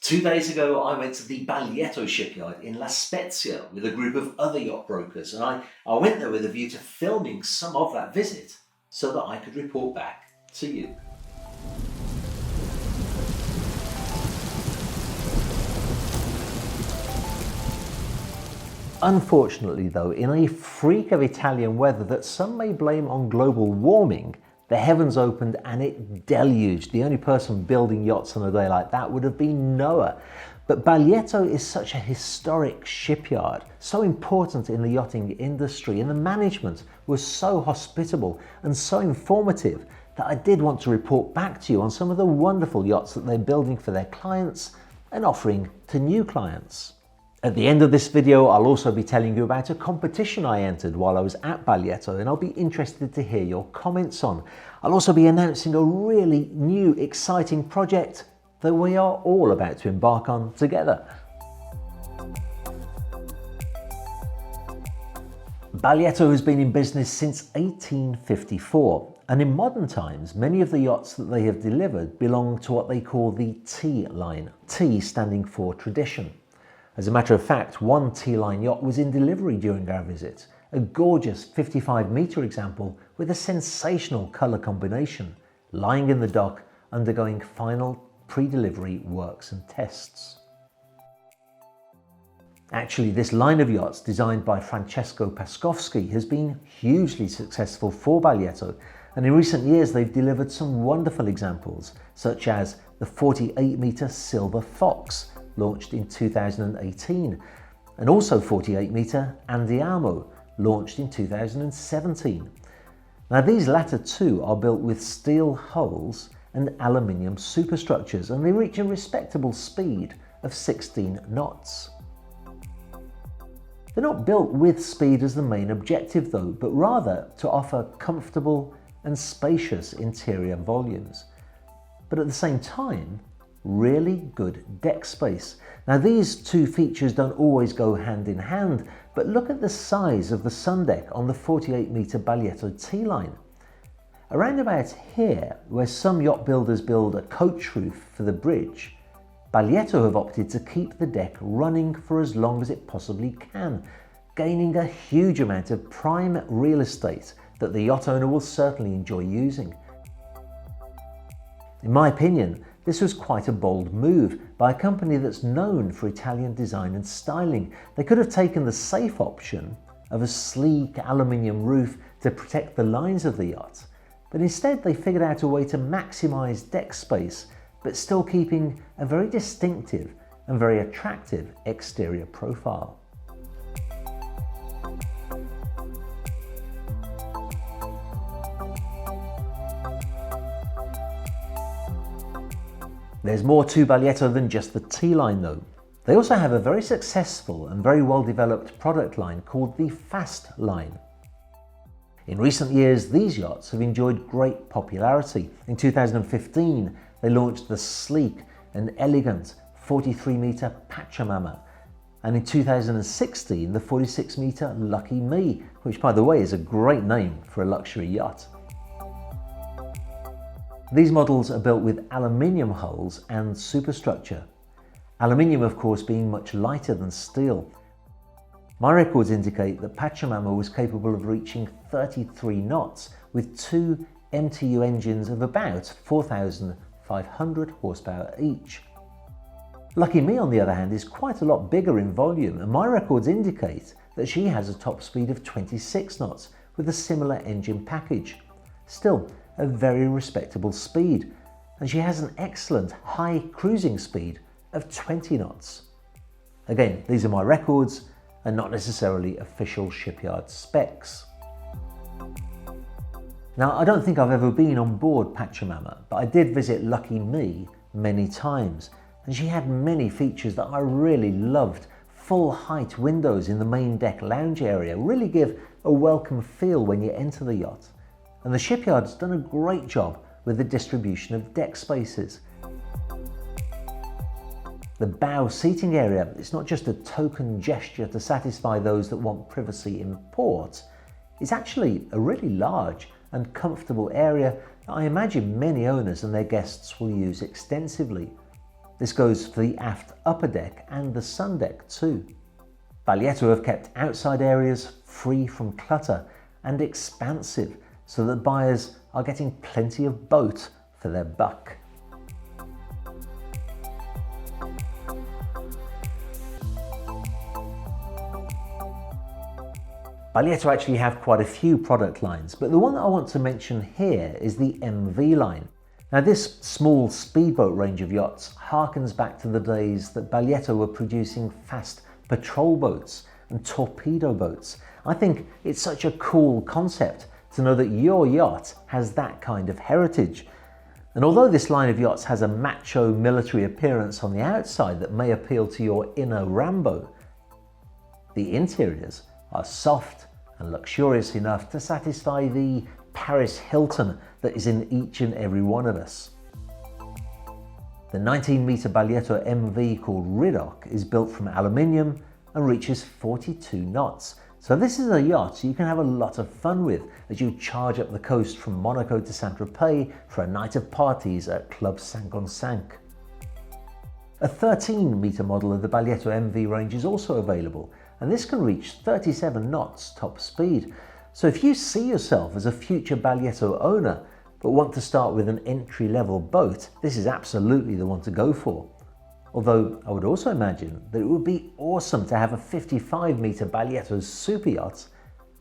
2 days ago, I went to the Baglietto'S shipyard in La Spezia with a group of other yacht brokers, and I went there with a view to filming some of that visit so that I could report back to you. Unfortunately though, in a freak of Italian weather that some may blame on global warming, the heavens opened and it deluged. The only person building yachts on a day like that would have been Noah. But Baglietto is such a historic shipyard, so important in the yachting industry, and the management was so hospitable and so informative that I did want to report back to you on some of the wonderful yachts that they're building for their clients and offering to new clients. At the end of this video, I'll also be telling you about a competition I entered while I was at Baglietto, and I'll be interested to hear your comments on. I'll also be announcing a really new, exciting project that we are all about to embark on together. Baglietto has been in business since 1854, and in modern times, many of the yachts that they have delivered belong to what they call the T line, T standing for tradition. As a matter of fact, one T-line yacht was in delivery during our visit, a gorgeous 55-metre example with a sensational colour combination, lying in the dock undergoing final pre-delivery works and tests. Actually, this line of yachts, designed by Francesco Pascowski, has been hugely successful for Baglietto, and in recent years they've delivered some wonderful examples, such as the 48-metre Silver Fox, launched in 2018, and also 48-metre Andiamo, launched in 2017. Now these latter two are built with steel hulls and aluminium superstructures, and they reach a respectable speed of 16 knots. They're not built with speed as the main objective though, but rather to offer comfortable and spacious interior volumes. But at the same time, really good deck space. Now these two features don't always go hand in hand, but look at the size of the sun deck on the 48-metre Baglietto T-line. Around about here, where some yacht builders build a coach roof for the bridge, Baglietto have opted to keep the deck running for as long as it possibly can, gaining a huge amount of prime real estate that the yacht owner will certainly enjoy using. In my opinion, this was quite a bold move by a company that's known for Italian design and styling. They could have taken the safe option of a sleek aluminium roof to protect the lines of the yacht, but instead they figured out a way to maximise deck space, but still keeping a very distinctive and very attractive exterior profile. There's more to Baglietto than just the T-line though. They also have a very successful and very well developed product line called the Fast line. In recent years, these yachts have enjoyed great popularity. In 2015, they launched the sleek and elegant 43-metre Pachamama, and in 2016, the 46-metre Lucky Me, which by the way is a great name for a luxury yacht. These models are built with aluminium hulls and superstructure. Aluminium, of course, being much lighter than steel. My records indicate that Pachamama was capable of reaching 33 knots with two MTU engines of about 4,500 horsepower each. Lucky Me, on the other hand, is quite a lot bigger in volume, and my records indicate that she has a top speed of 26 knots with a similar engine package. Still, a very respectable speed, and she has an excellent high cruising speed of 20 knots. Again, these are my records and not necessarily official shipyard specs. Now, I don't think I've ever been on board Pachamama, but I did visit Lucky Me many times, and she had many features that I really loved. Full height windows in the main deck lounge area really give a welcome feel when you enter the yacht. And the shipyard's done a great job with the distribution of deck spaces. The bow seating area is not just a token gesture to satisfy those that want privacy in port. It's actually a really large and comfortable area that I imagine many owners and their guests will use extensively. This goes for the aft upper deck and the sun deck too. Baglietto have kept outside areas free from clutter and expansive so that buyers are getting plenty of boat for their buck. Baglietto actually have quite a few product lines, but the one that I want to mention here is the MV line. Now this small speedboat range of yachts harkens back to the days that Baglietto were producing fast patrol boats and torpedo boats. I think it's such a cool concept to know that your yacht has that kind of heritage. And although this line of yachts has a macho military appearance on the outside that may appeal to your inner Rambo, the interiors are soft and luxurious enough to satisfy the Paris Hilton that is in each and every one of us. The 19-metre Baglietto MV called Riddock is built from aluminium and reaches 42 knots. So this is a yacht you can have a lot of fun with as you charge up the coast from Monaco to Saint-Tropez for a night of parties at Club 5 A 13-metre model of the Baglietto MV range is also available, and this can reach 37 knots top speed. So if you see yourself as a future Baglietto owner but want to start with an entry-level boat, this is absolutely the one to go for. Although I would also imagine that it would be awesome to have a 55-metre Baglietto's Superyachts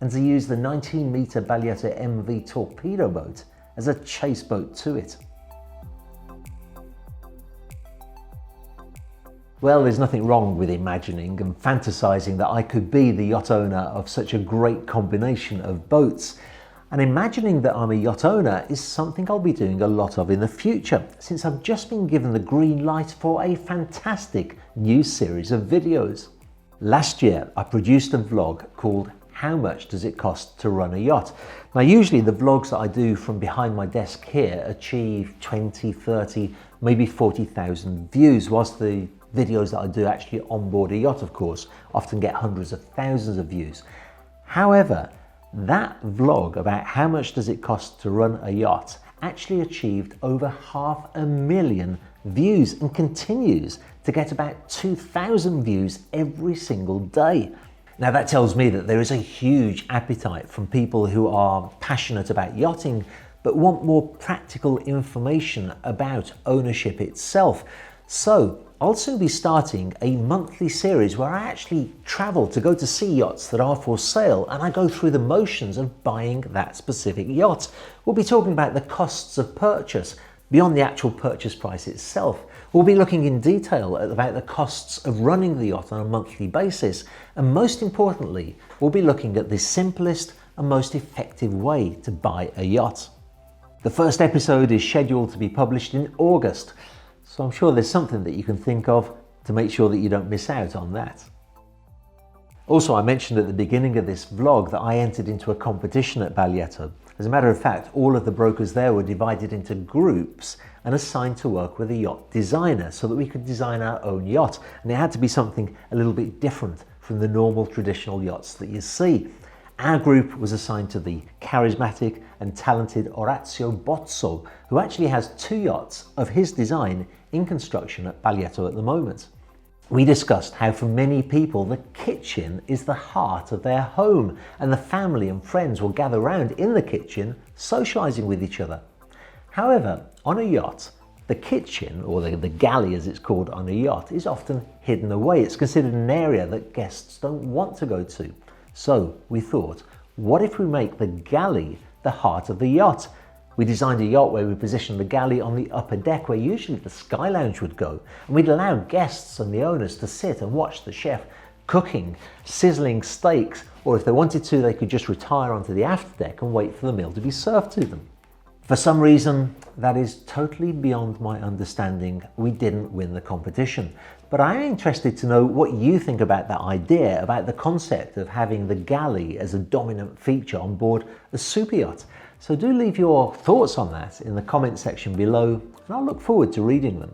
and to use the 19-metre Baglietto MV torpedo boat as a chase boat to it. Well, there's nothing wrong with imagining and fantasizing that I could be the yacht owner of such a great combination of boats. And imagining that I'm a yacht owner is something I'll be doing a lot of in the future, since I've just been given the green light for a fantastic new series of videos. Last year, I produced a vlog called How Much Does It Cost to Run a Yacht? Now, usually the vlogs that I do from behind my desk here achieve 20, 30, maybe 40,000 views, whilst the videos that I do actually on board a yacht, of course, often get hundreds of thousands of views. However, that vlog about how much does it cost to run a yacht actually achieved over 500,000 views and continues to get about 2,000 views every single day. Now that tells me that there is a huge appetite from people who are passionate about yachting but want more practical information about ownership itself. So I'll soon be starting a monthly series where I actually travel to go to see yachts that are for sale, and I go through the motions of buying that specific yacht. We'll be talking about the costs of purchase beyond the actual purchase price itself. We'll be looking in detail about the costs of running the yacht on a monthly basis, and most importantly, we'll be looking at the simplest and most effective way to buy a yacht. The first episode is scheduled to be published in August. So I'm sure there's something that you can think of to make sure that you don't miss out on that. Also, I mentioned at the beginning of this vlog that I entered into a competition at Baglietto. As a matter of fact, all of the brokers there were divided into groups and assigned to work with a yacht designer so that we could design our own yacht. And it had to be something a little bit different from the normal traditional yachts that you see. Our group was assigned to the charismatic and talented Orazio Bozzo, who actually has 2 yachts of his design in construction at Baglietto at the moment. We discussed how for many people the kitchen is the heart of their home, and the family and friends will gather round in the kitchen socialising with each other. However, on a yacht, the kitchen, or the galley as it's called on a yacht, is often hidden away. It's considered an area that guests don't want to go to. So we thought, what if we make the galley the heart of the yacht? We designed a yacht where we positioned the galley on the upper deck where usually the sky lounge would go, and we'd allow guests and the owners to sit and watch the chef cooking, sizzling steaks, or if they wanted to, they could just retire onto the aft deck and wait for the meal to be served to them. For some reason that is totally beyond my understanding, we didn't win the competition. But I am interested to know what you think about that idea, about the concept of having the galley as a dominant feature on board a super yacht. So do leave your thoughts on that in the comment section below, and I'll look forward to reading them.